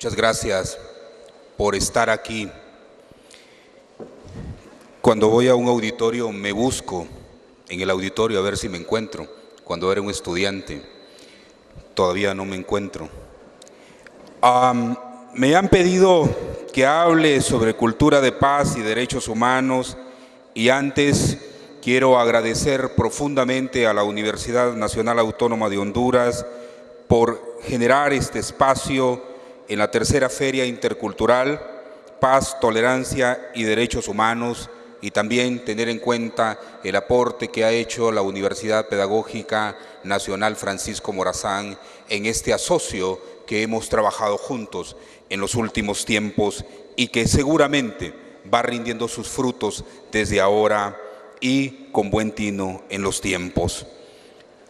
Muchas gracias por estar aquí. Cuando voy a un auditorio me busco en el auditorio a ver si me encuentro. Cuando era un estudiante todavía no me encuentro. Me han pedido que hable sobre cultura de paz y derechos humanos, y antes quiero agradecer profundamente a la Universidad Nacional Autónoma de Honduras por generar este espacio en la tercera Feria Intercultural Paz, Tolerancia y Derechos Humanos, y también tener en cuenta el aporte que ha hecho la Universidad Pedagógica Nacional Francisco Morazán en este asocio que hemos trabajado juntos en los últimos tiempos y que seguramente va rindiendo sus frutos desde ahora y con buen tino en los tiempos.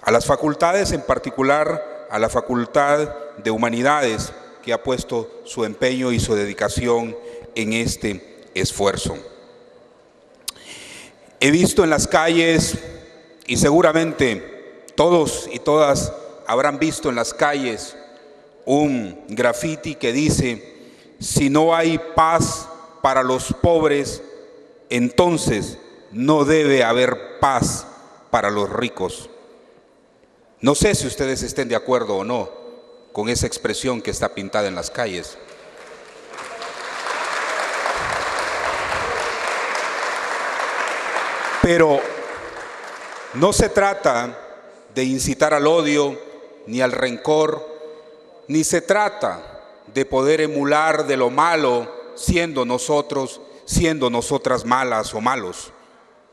A las facultades, en particular a la Facultad de Humanidades, que ha puesto su empeño y su dedicación en este esfuerzo. He visto en las calles, y seguramente todos y todas habrán visto en las calles, un grafiti que dice: si no hay paz para los pobres, entonces no debe haber paz para los ricos. No sé si ustedes estén de acuerdo o no con esa expresión que está pintada en las calles. Pero no se trata de incitar al odio ni al rencor, ni se trata de poder emular de lo malo siendo nosotras malas o malos.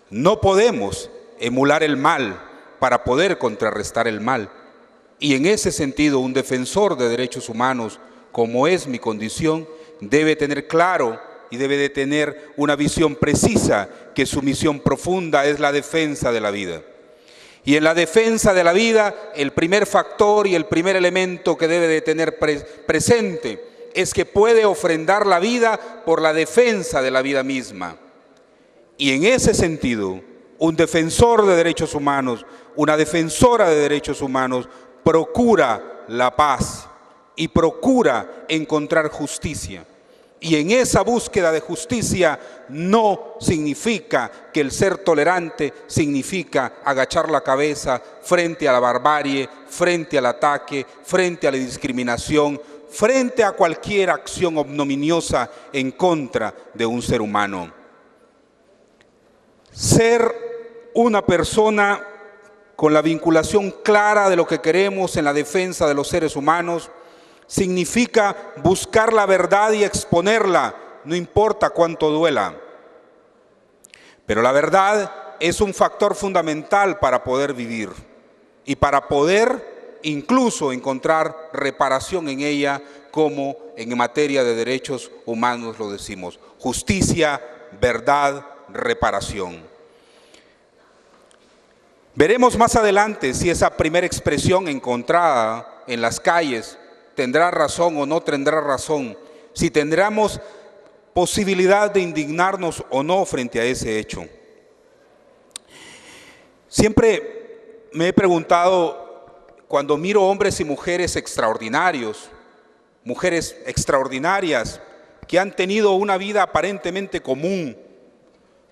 No podemos emular el mal para poder contrarrestar el mal. Y en ese sentido, un defensor de derechos humanos, como es mi condición, debe tener claro y debe de tener una visión precisa que su misión profunda es la defensa de la vida. Y en la defensa de la vida, el primer factor y el primer elemento que debe de tener presente es que puede ofrendar la vida por la defensa de la vida misma. Y en ese sentido, un defensor de derechos humanos, una defensora de derechos humanos, procura la paz y procura encontrar justicia. Y en esa búsqueda de justicia no significa que el ser tolerante significa agachar la cabeza frente a la barbarie, frente al ataque, frente a la discriminación, frente a cualquier acción ignominiosa en contra de un ser humano. Ser una persona con la vinculación clara de lo que queremos en la defensa de los seres humanos significa buscar la verdad y exponerla, no importa cuánto duela. Pero la verdad es un factor fundamental para poder vivir y para poder incluso encontrar reparación en ella, como en materia de derechos humanos lo decimos: justicia, verdad, reparación. Veremos más adelante si esa primera expresión encontrada en las calles tendrá razón o no tendrá razón, si tendremos posibilidad de indignarnos o no frente a ese hecho. Siempre me he preguntado, cuando miro hombres y mujeres extraordinarios, mujeres extraordinarias que han tenido una vida aparentemente común,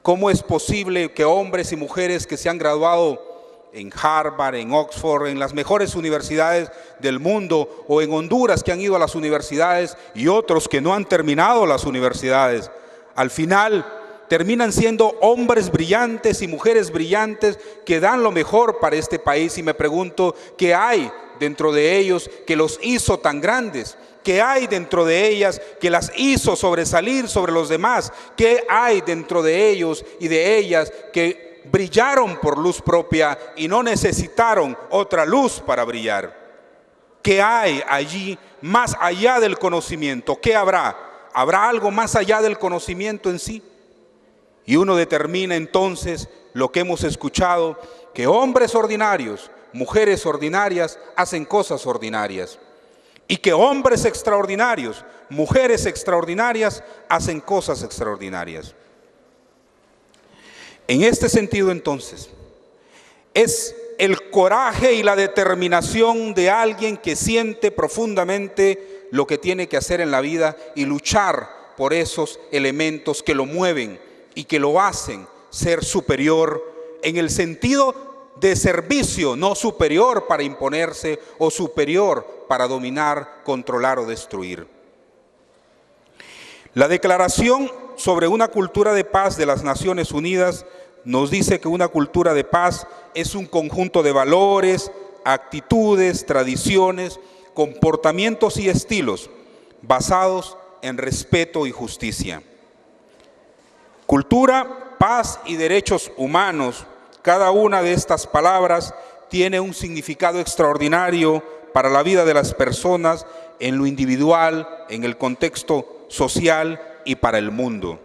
¿cómo es posible que hombres y mujeres que se han graduado en Harvard, en Oxford, en las mejores universidades del mundo, o en Honduras que han ido a las universidades, y otros que no han terminado las universidades, al final terminan siendo hombres brillantes y mujeres brillantes que dan lo mejor para este país? Y me pregunto, ¿qué hay dentro de ellos que los hizo tan grandes? ¿Qué hay dentro de ellas que las hizo sobresalir sobre los demás? ¿Qué hay dentro de ellos y de ellas que brillaron por luz propia y no necesitaron otra luz para brillar? ¿Qué hay allí más allá del conocimiento? ¿Qué habrá? ¿Habrá algo más allá del conocimiento en sí? Y uno determina entonces lo que hemos escuchado, que hombres ordinarios, mujeres ordinarias hacen cosas ordinarias, y que hombres extraordinarios, mujeres extraordinarias hacen cosas extraordinarias. En este sentido, entonces, es el coraje y la determinación de alguien que siente profundamente lo que tiene que hacer en la vida y luchar por esos elementos que lo mueven y que lo hacen ser superior en el sentido de servicio, no superior para imponerse o superior para dominar, controlar o destruir. La Declaración sobre una cultura de paz de las Naciones Unidas nos dice que una cultura de paz es un conjunto de valores, actitudes, tradiciones, comportamientos y estilos basados en respeto y justicia. Cultura, paz y derechos humanos, cada una de estas palabras tiene un significado extraordinario para la vida de las personas en lo individual, en el contexto social y para el mundo.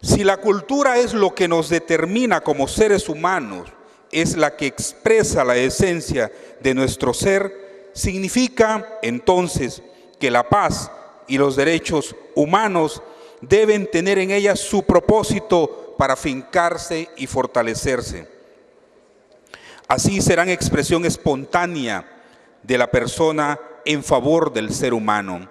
Si la cultura es lo que nos determina como seres humanos, es la que expresa la esencia de nuestro ser, significa entonces que la paz y los derechos humanos deben tener en ella su propósito para afincarse y fortalecerse. Así serán expresión espontánea de la persona en favor del ser humano.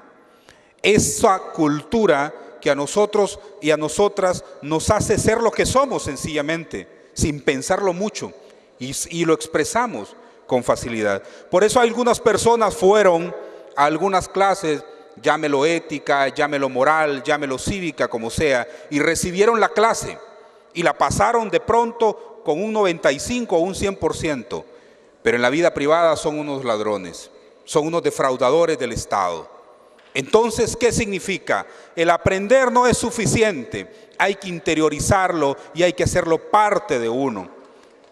Esa cultura que a nosotros y a nosotras nos hace ser lo que somos sencillamente, sin pensarlo mucho, y lo expresamos con facilidad. Por eso algunas personas fueron a algunas clases, llámelo ética, llámelo moral, llámelo cívica, como sea, y recibieron la clase y la pasaron de pronto con un 95 o un 100%, pero en la vida privada son unos ladrones, son unos defraudadores del Estado. Entonces, ¿qué significa? El aprender no es suficiente, hay que interiorizarlo y hay que hacerlo parte de uno.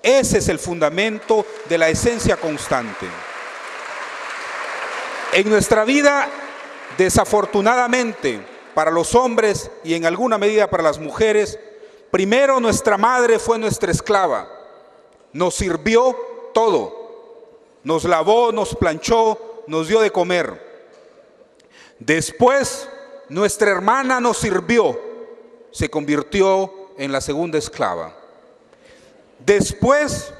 Ese es el fundamento de la esencia constante. En nuestra vida, desafortunadamente, para los hombres y en alguna medida para las mujeres, primero nuestra madre fue nuestra esclava, nos sirvió todo, nos lavó, nos planchó, nos dio de comer. Después, nuestra hermana nos sirvió, se convirtió en la segunda esclava. Después,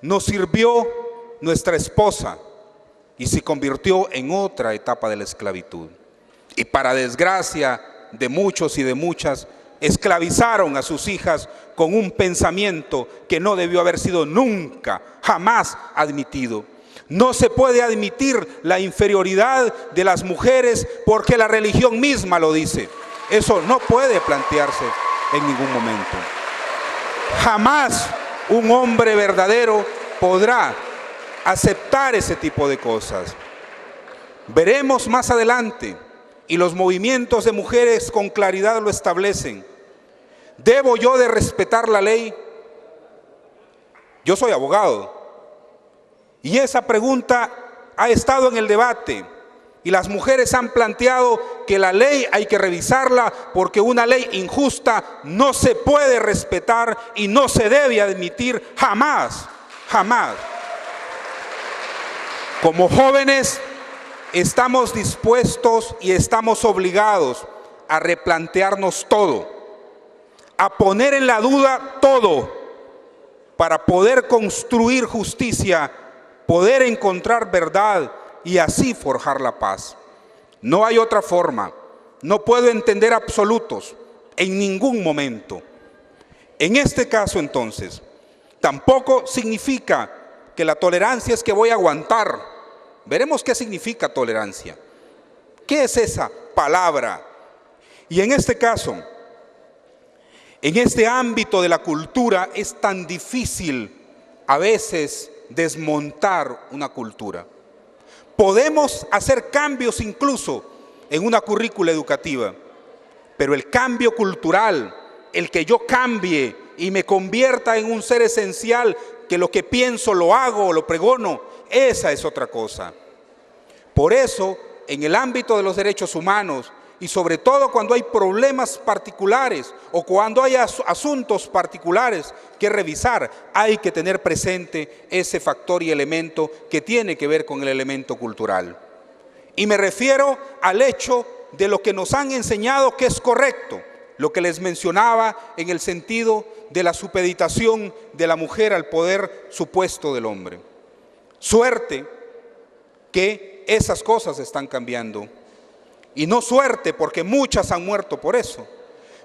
nos sirvió nuestra esposa y se convirtió en otra etapa de la esclavitud. Y para desgracia de muchos y de muchas, esclavizaron a sus hijas con un pensamiento que no debió haber sido nunca, jamás admitido. No se puede admitir la inferioridad de las mujeres porque la religión misma lo dice. Eso no puede plantearse en ningún momento. Jamás un hombre verdadero podrá aceptar ese tipo de cosas. Veremos más adelante, y los movimientos de mujeres con claridad lo establecen. ¿Debo yo de respetar la ley? Yo soy abogado. Y esa pregunta ha estado en el debate y las mujeres han planteado que la ley hay que revisarla porque una ley injusta no se puede respetar y no se debe admitir jamás, jamás. Como jóvenes estamos dispuestos y estamos obligados a replantearnos todo, a poner en la duda todo para poder construir justicia, poder encontrar verdad y así forjar la paz. No hay otra forma. No puedo entender absolutos en ningún momento. En este caso, entonces, tampoco significa que la tolerancia es que voy a aguantar. Veremos qué significa tolerancia. ¿Qué es esa palabra? Y en este caso, en este ámbito de la cultura, es tan difícil a veces desmontar una cultura. Podemos hacer cambios incluso en una currícula educativa, pero el cambio cultural, el que yo cambie y me convierta en un ser esencial, que lo que pienso lo hago, lo pregono, esa es otra cosa. Por eso, en el ámbito de los derechos humanos, y sobre todo cuando hay problemas particulares o cuando hay asuntos particulares que revisar, hay que tener presente ese factor y elemento que tiene que ver con el elemento cultural. Y me refiero al hecho de lo que nos han enseñado que es correcto, lo que les mencionaba en el sentido de la supeditación de la mujer al poder supuesto del hombre. Suerte que que esas cosas están cambiando. Y no suerte, porque muchas han muerto por eso.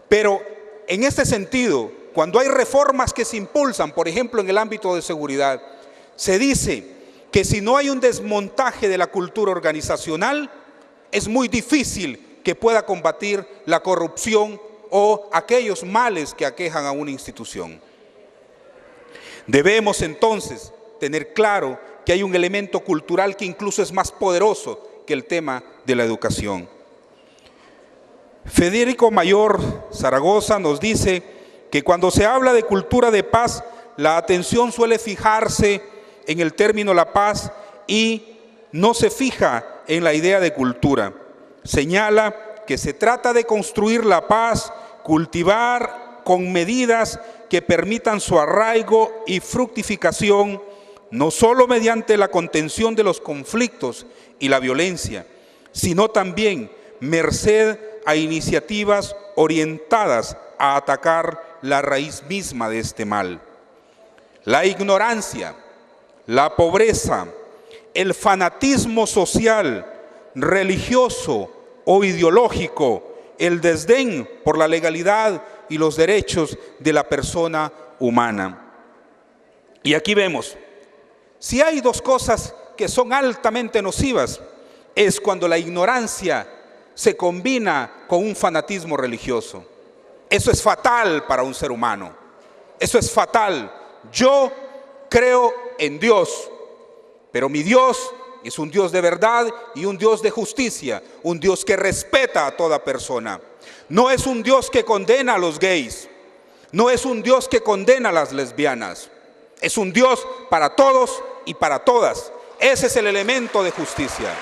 Pero en este sentido, cuando hay reformas que se impulsan, por ejemplo en el ámbito de seguridad, se dice que si no hay un desmontaje de la cultura organizacional, es muy difícil que pueda combatir la corrupción o aquellos males que aquejan a una institución. Debemos entonces tener claro que hay un elemento cultural que incluso es más poderoso que el tema de la educación. Federico Mayor Zaragoza nos dice que cuando se habla de cultura de paz, la atención suele fijarse en el término la paz y no se fija en la idea de cultura. Señala que se trata de construir la paz, cultivar con medidas que permitan su arraigo y fructificación, no solo mediante la contención de los conflictos y la violencia, sino también merced a iniciativas orientadas a atacar la raíz misma de este mal. La ignorancia, la pobreza, el fanatismo social, religioso o ideológico, el desdén por la legalidad y los derechos de la persona humana. Y aquí vemos, si hay dos cosas que son altamente nocivas, es cuando la ignorancia se combina con un fanatismo religioso. Eso es fatal para un ser humano. Eso es fatal. Yo creo en Dios, pero mi Dios es un Dios de verdad y un Dios de justicia, un Dios que respeta a toda persona. No es un Dios que condena a los gays, no es un Dios que condena a las lesbianas. Es un Dios para todos y para todas. Ese es el elemento de justicia.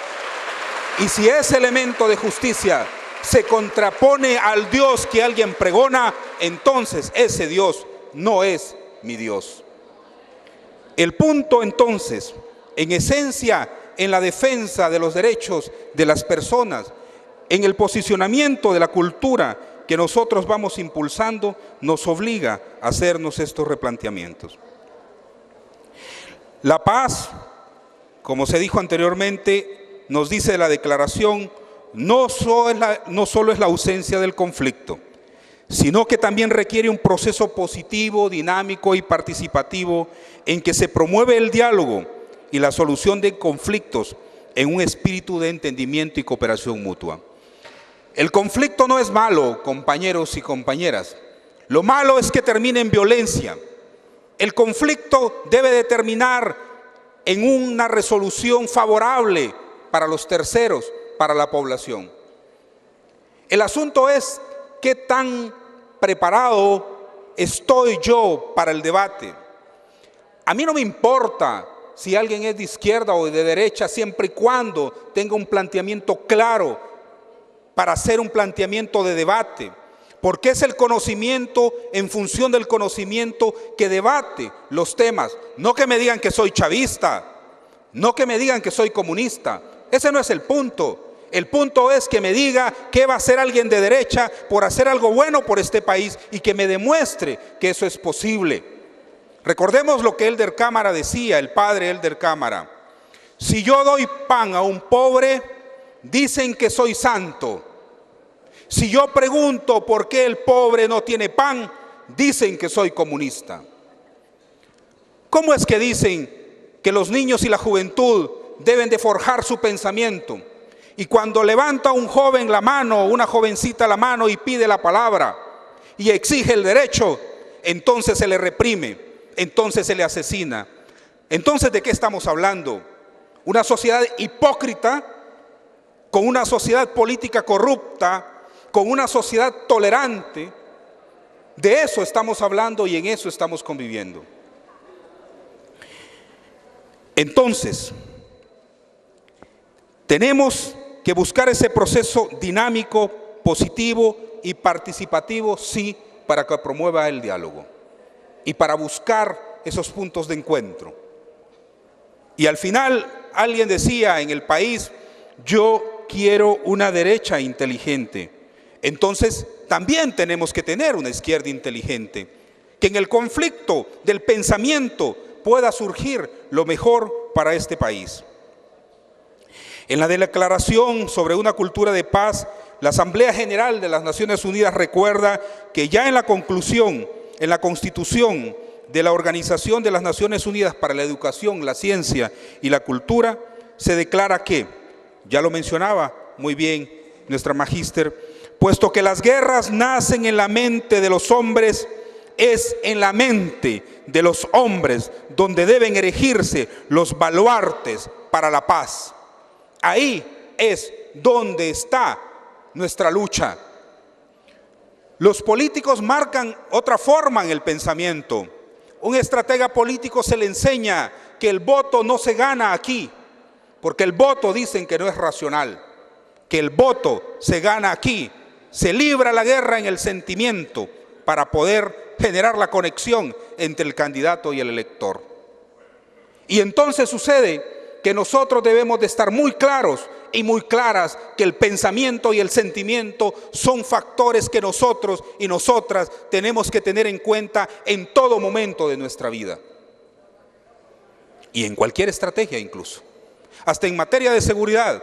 Y si ese elemento de justicia se contrapone al Dios que alguien pregona, entonces ese Dios no es mi Dios. El punto entonces, en esencia, en la defensa de los derechos de las personas, en el posicionamiento de la cultura que nosotros vamos impulsando, nos obliga a hacernos estos replanteamientos. La paz, como se dijo anteriormente, nos dice la declaración, no solo es la ausencia del conflicto, sino que también requiere un proceso positivo, dinámico y participativo en que se promueve el diálogo y la solución de conflictos en un espíritu de entendimiento y cooperación mutua. El conflicto no es malo, compañeros y compañeras. Lo malo es que termine en violencia. El conflicto debe de terminar en una resolución favorable para los terceros, para la población. El asunto es qué tan preparado estoy yo para el debate. A mí no me importa si alguien es de izquierda o de derecha, siempre y cuando tenga un planteamiento claro para hacer un planteamiento de debate, porque es el conocimiento, en función del conocimiento, que debate los temas. No que me digan que soy chavista, no que me digan que soy comunista. Ese no es el punto. El punto es que me diga qué va a hacer alguien de derecha por hacer algo bueno por este país y que me demuestre que eso es posible. Recordemos lo que Elder Cámara decía, el padre Elder Cámara. Si yo doy pan a un pobre, dicen que soy santo. Si yo pregunto por qué el pobre no tiene pan, dicen que soy comunista. ¿Cómo es que dicen que los niños y la juventud deben de forjar su pensamiento? Y cuando levanta un joven la mano, una jovencita la mano y pide la palabra y exige el derecho, entonces se le reprime, entonces se le asesina. Entonces, ¿de qué estamos hablando? Una sociedad hipócrita, con una sociedad política corrupta, con una sociedad tolerante. De eso estamos hablando y en eso estamos conviviendo. Entonces, tenemos que buscar ese proceso dinámico, positivo y participativo, sí, para que promueva el diálogo y para buscar esos puntos de encuentro. Y al final, alguien decía en el país, yo quiero una derecha inteligente. Entonces, también tenemos que tener una izquierda inteligente, que en el conflicto del pensamiento pueda surgir lo mejor para este país. En la Declaración sobre una cultura de paz, la Asamblea General de las Naciones Unidas recuerda que ya en la conclusión, en la Constitución de la Organización de las Naciones Unidas para la Educación, la Ciencia y la Cultura, se declara que, ya lo mencionaba muy bien nuestra magíster, puesto que las guerras nacen en la mente de los hombres, es en la mente de los hombres donde deben erigirse los baluartes para la paz. Ahí es donde está nuestra lucha. Los políticos marcan otra forma en el pensamiento. Un estratega político se le enseña que el voto no se gana aquí, porque el voto dicen que no es racional, que el voto se gana aquí. Se libra la guerra en el sentimiento para poder generar la conexión entre el candidato y el elector. Y entonces sucede que nosotros debemos de estar muy claros y muy claras que el pensamiento y el sentimiento son factores que nosotros y nosotras tenemos que tener en cuenta en todo momento de nuestra vida. Y en cualquier estrategia incluso. Hasta en materia de seguridad.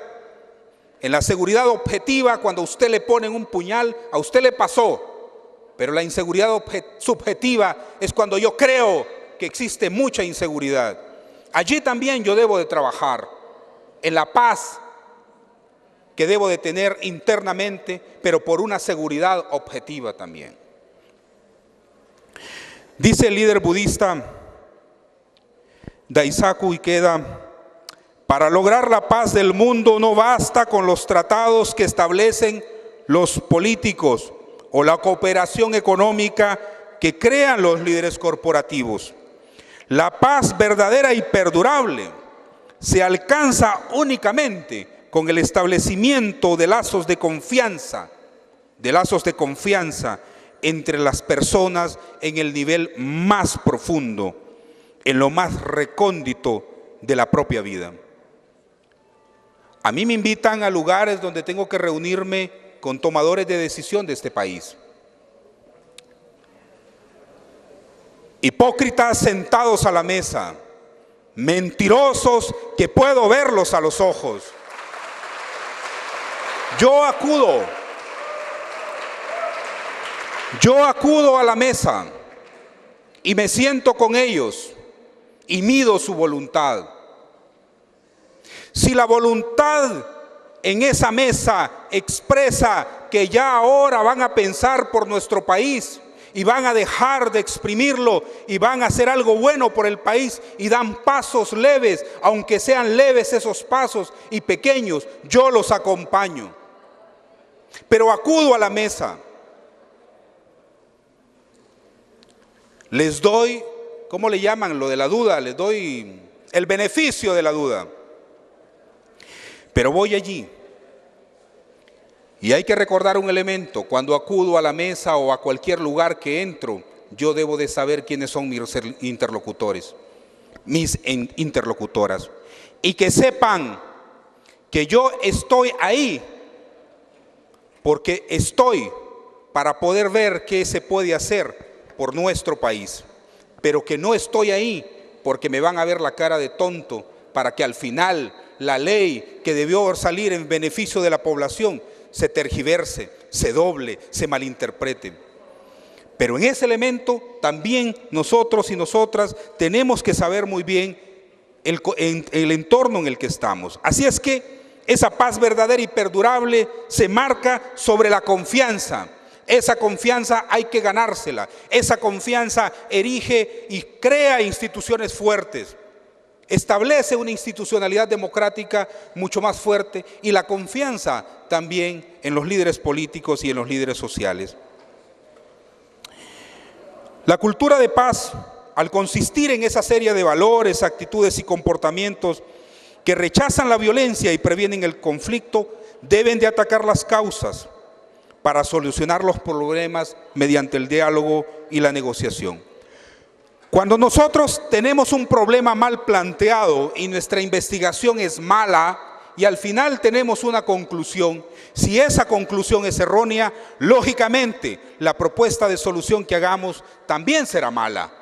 En la seguridad objetiva, cuando a usted le ponen un puñal, a usted le pasó. Pero la inseguridad subjetiva es cuando yo creo que existe mucha inseguridad. Allí también yo debo de trabajar en la paz que debo de tener internamente, pero por una seguridad objetiva también. Dice el líder budista Daisaku Ikeda: para lograr la paz del mundo no basta con los tratados que establecen los políticos o la cooperación económica que crean los líderes corporativos. La paz verdadera y perdurable se alcanza únicamente con el establecimiento de lazos de confianza entre las personas en el nivel más profundo, en lo más recóndito de la propia vida. A mí me invitan a lugares donde tengo que reunirme con tomadores de decisión de este país. Hipócritas sentados a la mesa, mentirosos que puedo verlos a los ojos. Yo acudo a la mesa y me siento con ellos y mido su voluntad. Si la voluntad en esa mesa expresa que ya ahora van a pensar por nuestro país y van a dejar de exprimirlo y van a hacer algo bueno por el país y dan pasos leves, aunque sean leves esos pasos y pequeños, yo los acompaño. Pero acudo a la mesa. Les doy, ¿cómo le llaman lo de la duda? Les doy el beneficio de la duda. Pero voy allí. Y hay que recordar un elemento: cuando acudo a la mesa o a cualquier lugar que entro, yo debo de saber quiénes son mis interlocutores, mis interlocutoras. Y que sepan que yo estoy ahí porque estoy para poder ver qué se puede hacer por nuestro país. Pero que no estoy ahí porque me van a ver la cara de tonto para que al final la ley que debió salir en beneficio de la población se tergiverse, se doble, se malinterprete. Pero en ese elemento también nosotros y nosotras tenemos que saber muy bien el entorno en el que estamos. Así es que esa paz verdadera y perdurable se marca sobre la confianza. Esa confianza hay que ganársela. Esa confianza erige y crea instituciones fuertes. Establece una institucionalidad democrática mucho más fuerte y la confianza también en los líderes políticos y en los líderes sociales. La cultura de paz, al consistir en esa serie de valores, actitudes y comportamientos que rechazan la violencia y previenen el conflicto, deben de atacar las causas para solucionar los problemas mediante el diálogo y la negociación. Cuando nosotros tenemos un problema mal planteado y nuestra investigación es mala y al final tenemos una conclusión, si esa conclusión es errónea, lógicamente la propuesta de solución que hagamos también será mala.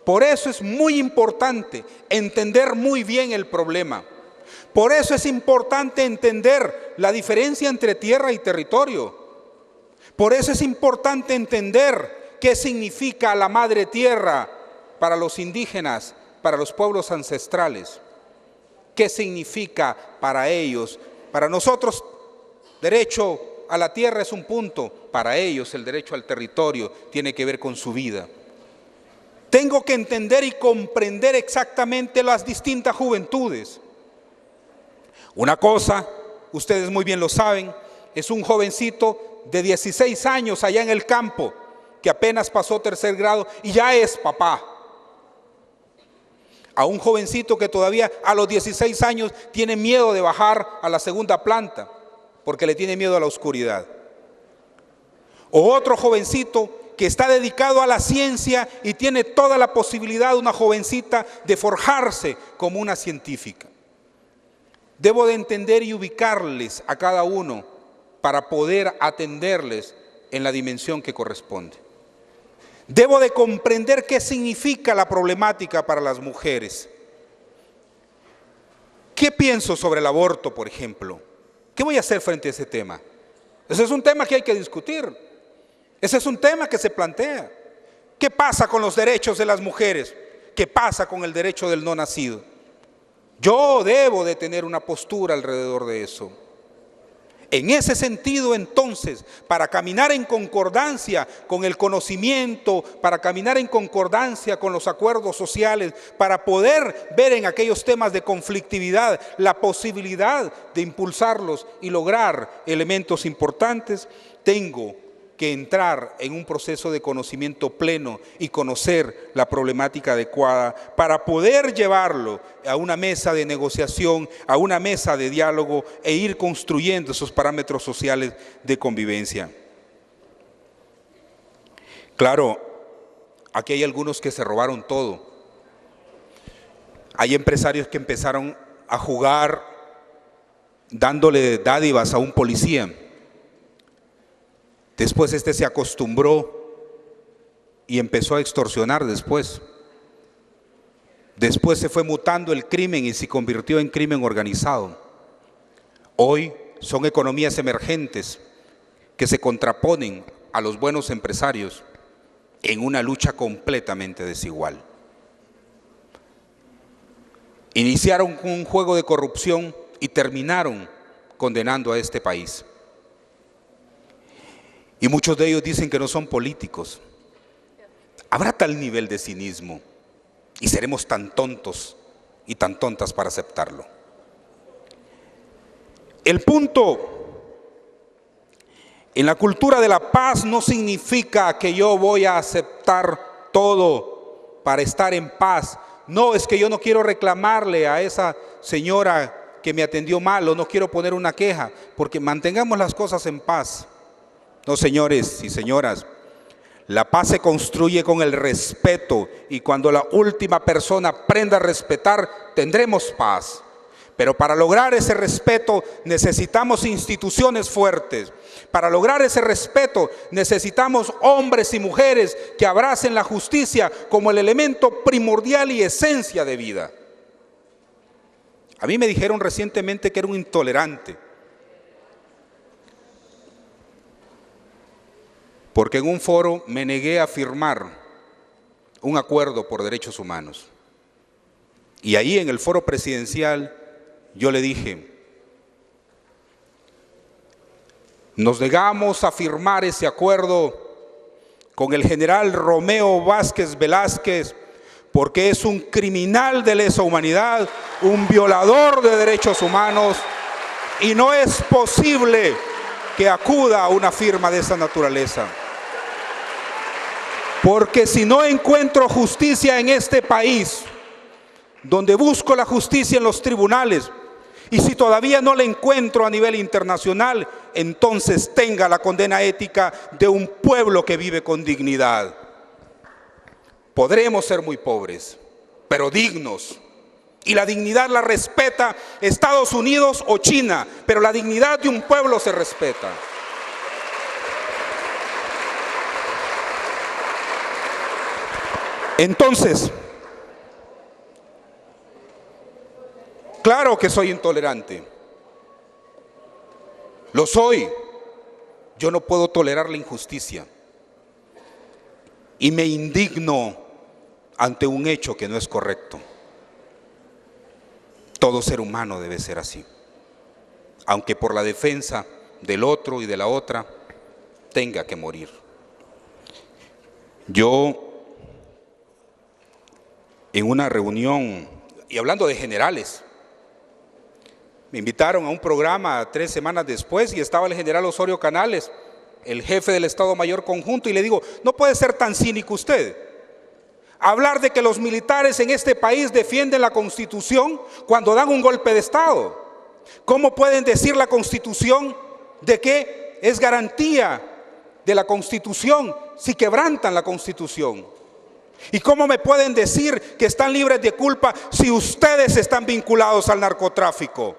Por eso es muy importante entender muy bien el problema. Por eso es importante entender la diferencia entre tierra y territorio. Por eso es importante entender qué significa la madre tierra para los indígenas, para los pueblos ancestrales. ¿Qué significa para ellos? Para nosotros, derecho a la tierra es un punto. Para ellos, el derecho al territorio tiene que ver con su vida. Tengo que entender y comprender exactamente las distintas juventudes. Una cosa, ustedes muy bien lo saben, es un jovencito de 16 años allá en el campo, que apenas pasó tercer grado y ya es papá. A un jovencito que todavía a los 16 años tiene miedo de bajar a la segunda planta, porque le tiene miedo a la oscuridad. O otro jovencito que está dedicado a la ciencia y tiene toda la posibilidad, una jovencita, de forjarse como una científica. Debo de entender y ubicarles a cada uno para poder atenderles en la dimensión que corresponde. Debo de comprender qué significa la problemática para las mujeres. ¿Qué pienso sobre el aborto, por ejemplo? ¿Qué voy a hacer frente a ese tema? Ese es un tema que hay que discutir. Ese es un tema que se plantea. ¿Qué pasa con los derechos de las mujeres? ¿Qué pasa con el derecho del no nacido? Yo debo de tener una postura alrededor de eso. En ese sentido, entonces, para caminar en concordancia con el conocimiento, para caminar en concordancia con los acuerdos sociales, para poder ver en aquellos temas de conflictividad la posibilidad de impulsarlos y lograr elementos importantes, tengo que entrar en un proceso de conocimiento pleno y conocer la problemática adecuada para poder llevarlo a una mesa de negociación, a una mesa de diálogo e ir construyendo esos parámetros sociales de convivencia. Claro, aquí hay algunos que se robaron todo. Hay empresarios que empezaron a jugar dándole dádivas a un policía. Después este se acostumbró y empezó a extorsionar después. Después se fue mutando el crimen y se convirtió en crimen organizado. Hoy son economías emergentes que se contraponen a los buenos empresarios en una lucha completamente desigual. Iniciaron un juego de corrupción y terminaron condenando a este país. Y muchos de ellos dicen que no son políticos. ¿Habrá tal nivel de cinismo? Y seremos tan tontos y tan tontas para aceptarlo. El punto en la cultura de la paz no significa que yo voy a aceptar todo para estar en paz. No, es que yo no quiero reclamarle a esa señora que me atendió mal o no quiero poner una queja, porque mantengamos las cosas en paz. No, señores y señoras, la paz se construye con el respeto y cuando la última persona aprenda a respetar, tendremos paz. Pero para lograr ese respeto necesitamos instituciones fuertes. Para lograr ese respeto necesitamos hombres y mujeres que abracen la justicia como el elemento primordial y esencia de vida. A mí me dijeron recientemente que era un intolerante, porque en un foro me negué a firmar un acuerdo por derechos humanos. Y ahí en el foro presidencial yo le dije, nos negamos a firmar ese acuerdo con el general Romeo Vázquez Velázquez porque es un criminal de lesa humanidad, un violador de derechos humanos y no es posible que acuda a una firma de esa naturaleza. Porque si no encuentro justicia en este país, donde busco la justicia en los tribunales, y si todavía no la encuentro a nivel internacional, entonces tenga la condena ética de un pueblo que vive con dignidad. Podremos ser muy pobres, pero dignos. Y la dignidad la respeta Estados Unidos o China, pero la dignidad de un pueblo se respeta. Entonces, claro, Claro que soy intolerante. Lo soy. Yo no puedo tolerar la injusticia. Y me indigno ante un hecho que no es correcto. Todo ser humano debe ser así. Aunque por la defensa del otro y de la otra tenga que morir. Yo, en una reunión, y hablando de generales, me invitaron a un programa 3 semanas después y estaba el general Osorio Canales, el jefe del Estado Mayor Conjunto, y le digo, no puede ser tan cínico usted. Hablar de que los militares en este país defienden la Constitución cuando dan un golpe de Estado. ¿Cómo pueden decir la Constitución de que es garantía de la Constitución si quebrantan la Constitución? ¿Y cómo me pueden decir que están libres de culpa si ustedes están vinculados al narcotráfico?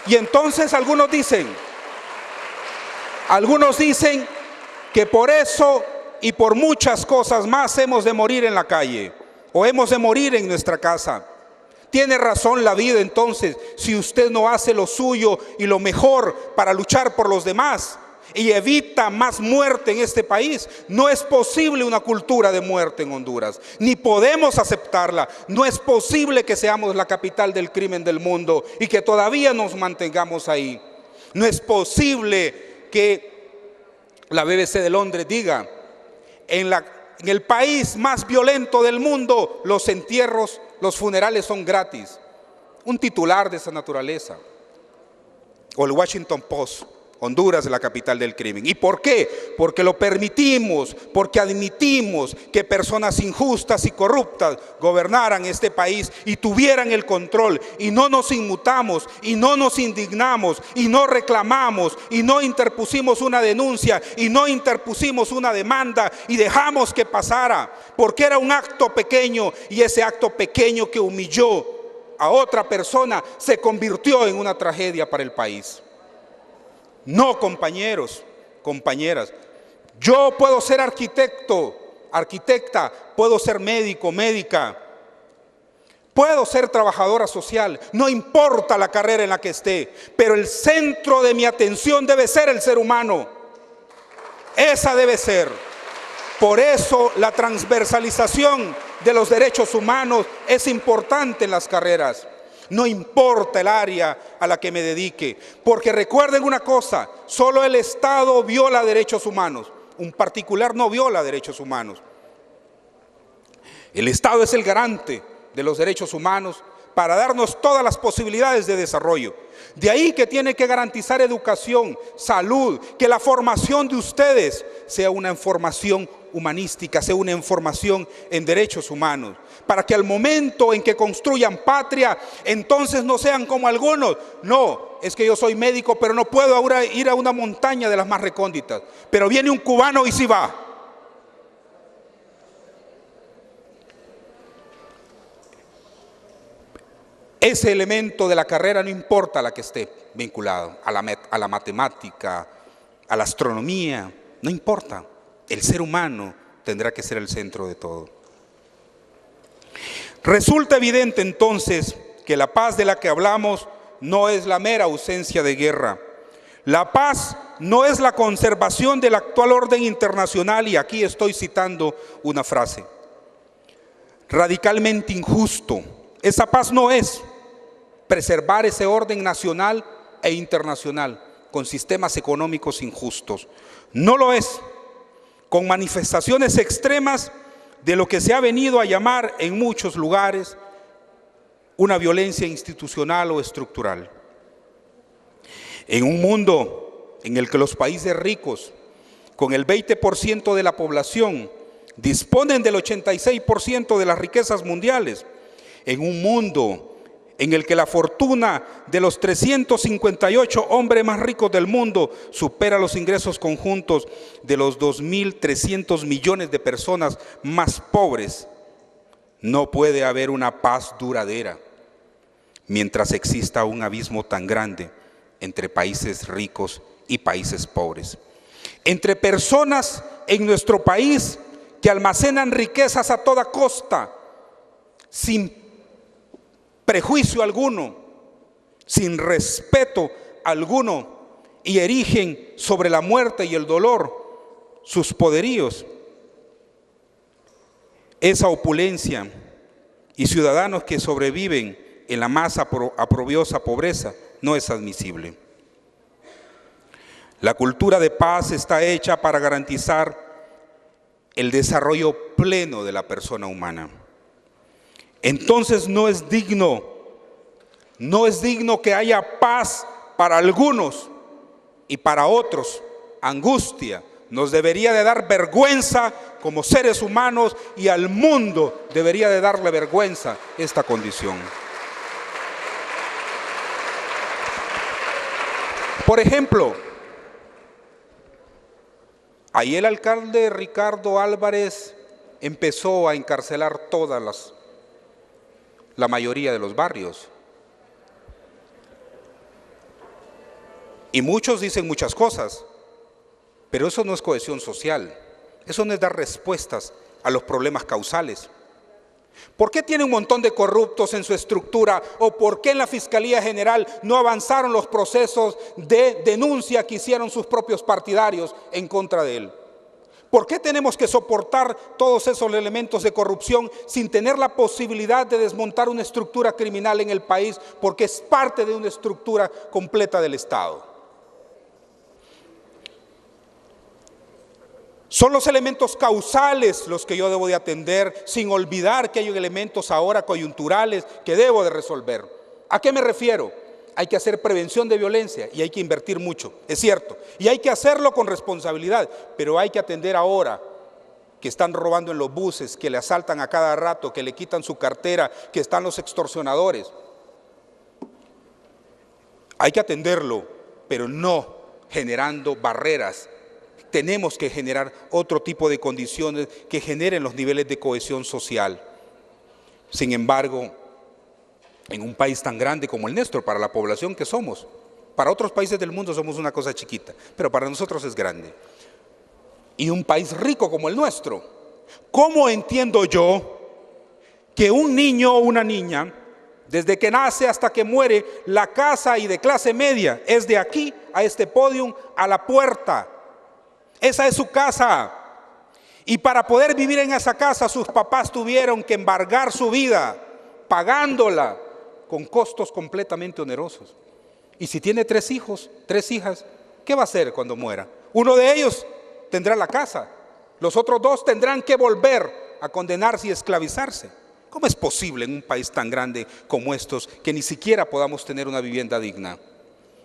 Y entonces algunos dicen que por eso y por muchas cosas más hemos de morir en la calle o hemos de morir en nuestra casa. Tiene razón la vida entonces si usted no hace lo suyo y lo mejor para luchar por los demás y evita más muerte en este país. No es posible una cultura de muerte en Honduras, ni podemos aceptarla. No es posible que seamos la capital del crimen del mundo y que todavía nos mantengamos ahí. No es posible que la BBC de Londres diga, en el país más violento del mundo, los entierros, los funerales son gratis. Un titular de esa naturaleza. O el Washington Post, Honduras es la capital del crimen. ¿Y por qué? Porque lo permitimos, porque admitimos que personas injustas y corruptas gobernaran este país y tuvieran el control, y no nos inmutamos, y no nos indignamos, y no reclamamos, y no interpusimos una denuncia, y no interpusimos una demanda, y dejamos que pasara, porque era un acto pequeño, y ese acto pequeño que humilló a otra persona se convirtió en una tragedia para el país. No, compañeros, compañeras, yo puedo ser arquitecto, arquitecta, puedo ser médico, médica, puedo ser trabajadora social, no importa la carrera en la que esté, pero el centro de mi atención debe ser el ser humano. Esa debe ser. Por eso la transversalización de los derechos humanos es importante en las carreras. No importa el área a la que me dedique, porque recuerden una cosa, solo el Estado viola derechos humanos, un particular no viola derechos humanos. El Estado es el garante de los derechos humanos para darnos todas las posibilidades de desarrollo. De ahí que tiene que garantizar educación, salud, que la formación de ustedes sea una formación humanística, sea una formación en derechos humanos, para que al momento en que construyan patria, entonces no sean como algunos. No, es que yo soy médico, pero no puedo ahora ir a una montaña de las más recónditas, pero viene un cubano y sí va. Ese elemento de la carrera no importa a la que esté vinculado, a la matemática, a la astronomía, no importa. El ser humano tendrá que ser el centro de todo. Resulta evidente entonces que la paz de la que hablamos no es la mera ausencia de guerra. La paz no es la conservación del actual orden internacional, y aquí estoy citando una frase radicalmente injusto. Esa paz no es preservar ese orden nacional e internacional con sistemas económicos injustos. No lo es, con manifestaciones extremas de lo que se ha venido a llamar en muchos lugares una violencia institucional o estructural. En un mundo en el que los países ricos, con el 20% de la población, disponen del 86% de las riquezas mundiales, en un mundo en el que la fortuna de los 358 hombres más ricos del mundo supera los ingresos conjuntos de los 2.300 millones de personas más pobres, no puede haber una paz duradera mientras exista un abismo tan grande entre países ricos y países pobres. Entre personas en nuestro país que almacenan riquezas a toda costa, sin prejuicio alguno, sin respeto alguno, y erigen sobre la muerte y el dolor sus poderíos. Esa opulencia y ciudadanos que sobreviven en la más aprobiosa pobreza no es admisible. La cultura de paz está hecha para garantizar el desarrollo pleno de la persona humana. Entonces no es digno que haya paz para algunos y para otros angustia. Nos debería de dar vergüenza como seres humanos, y al mundo debería de darle vergüenza esta condición. Por ejemplo, ahí el alcalde Ricardo Álvarez empezó a encarcelar la mayoría de los barrios. Y muchos dicen muchas cosas, pero eso no es cohesión social, eso no es dar respuestas a los problemas causales. ¿Por qué tiene un montón de corruptos en su estructura? ¿O por qué en la Fiscalía General no avanzaron los procesos de denuncia que hicieron sus propios partidarios en contra de él? ¿Por qué tenemos que soportar todos esos elementos de corrupción sin tener la posibilidad de desmontar una estructura criminal en el país? Porque es parte de una estructura completa del Estado. Son los elementos causales los que yo debo de atender, sin olvidar que hay elementos ahora coyunturales que debo de resolver. ¿A qué me refiero? Hay que hacer prevención de violencia y hay que invertir mucho, es cierto. Y hay que hacerlo con responsabilidad, pero hay que atender ahora que están robando en los buses, que le asaltan a cada rato, que le quitan su cartera, que están los extorsionadores. Hay que atenderlo, pero no generando barreras. Tenemos que generar otro tipo de condiciones que generen los niveles de cohesión social. Sin embargo, en un país tan grande como el nuestro, para la población que somos, para otros países del mundo somos una cosa chiquita, pero para nosotros es grande. Y un país rico como el nuestro, ¿cómo entiendo yo que un niño o una niña, desde que nace hasta que muere, la casa y de clase media es de aquí a este podium a la puerta? Esa es su casa, y para poder vivir en esa casa sus papás tuvieron que embargar su vida pagándola con costos completamente onerosos. Y si tiene 3 hijos, 3 hijas, ¿qué va a hacer cuando muera? Uno de ellos tendrá la casa, los otros 2 tendrán que volver a condenarse y esclavizarse. ¿Cómo es posible en un país tan grande como estos que ni siquiera podamos tener una vivienda digna?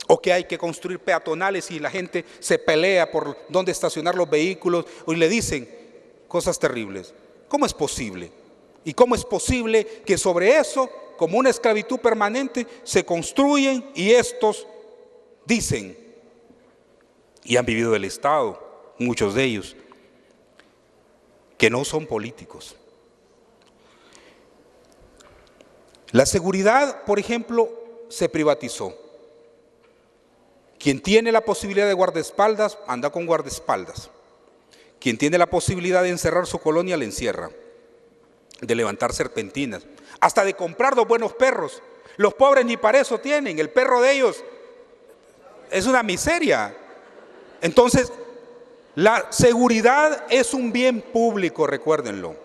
O que hay que construir peatonales y la gente se pelea por dónde estacionar los vehículos y le dicen cosas terribles. ¿Cómo es posible? ¿Y cómo es posible que sobre eso, como una esclavitud permanente, se construyen y estos dicen, y han vivido del Estado, muchos de ellos, que no son políticos? La seguridad, por ejemplo, se privatizó. Quien tiene la posibilidad de guardaespaldas, anda con guardaespaldas. Quien tiene la posibilidad de encerrar su colonia, la encierra. De levantar serpentinas, hasta de comprar 2 buenos perros. Los pobres ni para eso tienen, el perro de ellos es una miseria. Entonces, la seguridad es un bien público, recuérdenlo.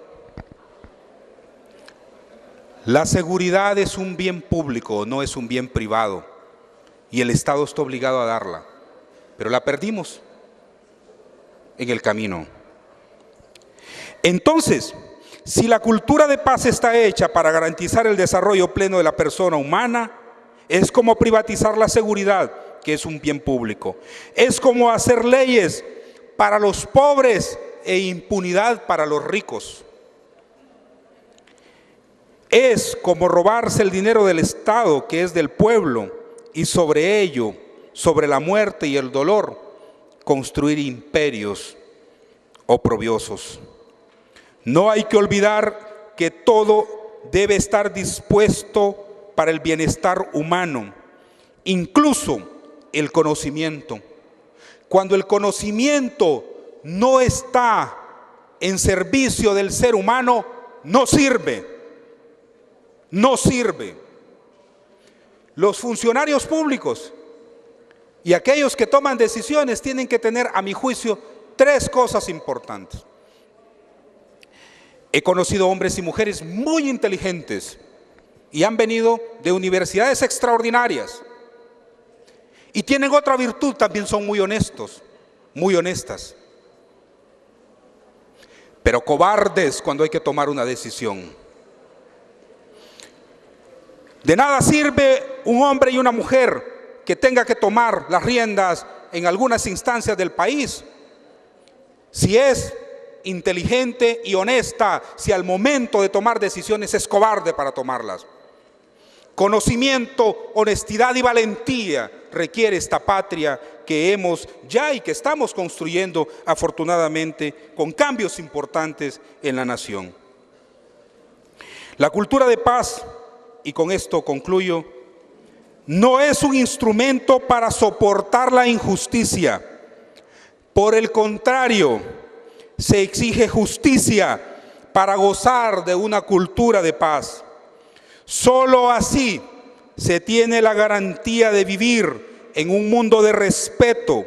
La seguridad es un bien público, no es un bien privado. Y el Estado está obligado a darla, pero la perdimos en el camino. Entonces, si la cultura de paz está hecha para garantizar el desarrollo pleno de la persona humana, es como privatizar la seguridad, que es un bien público. Es como hacer leyes para los pobres e impunidad para los ricos. Es como robarse el dinero del Estado, que es del pueblo, y sobre ello, sobre la muerte y el dolor, construir imperios oprobiosos. No hay que olvidar que todo debe estar dispuesto para el bienestar humano, incluso el conocimiento. Cuando el conocimiento no está en servicio del ser humano, no sirve. No sirve. Los funcionarios públicos y aquellos que toman decisiones tienen que tener, a mi juicio, tres cosas importantes. He conocido hombres y mujeres muy inteligentes y han venido de universidades extraordinarias. Y tienen otra virtud, también son muy honestos, muy honestas. Pero cobardes cuando hay que tomar una decisión. De nada sirve un hombre y una mujer que tenga que tomar las riendas en algunas instancias del país si es inteligente y honesta, si al momento de tomar decisiones es cobarde para tomarlas. Conocimiento, honestidad y valentía requiere esta patria que hemos ya y que estamos construyendo afortunadamente con cambios importantes en la nación. La cultura de paz, y con esto concluyo, no es un instrumento para soportar la injusticia. Por el contrario, se exige justicia para gozar de una cultura de paz. Solo así se tiene la garantía de vivir en un mundo de respeto,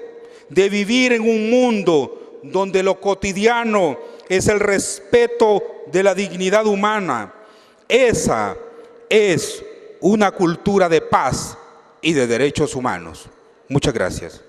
de vivir en un mundo donde lo cotidiano es el respeto de la dignidad humana. Esa es una cultura de paz y de derechos humanos. Muchas gracias.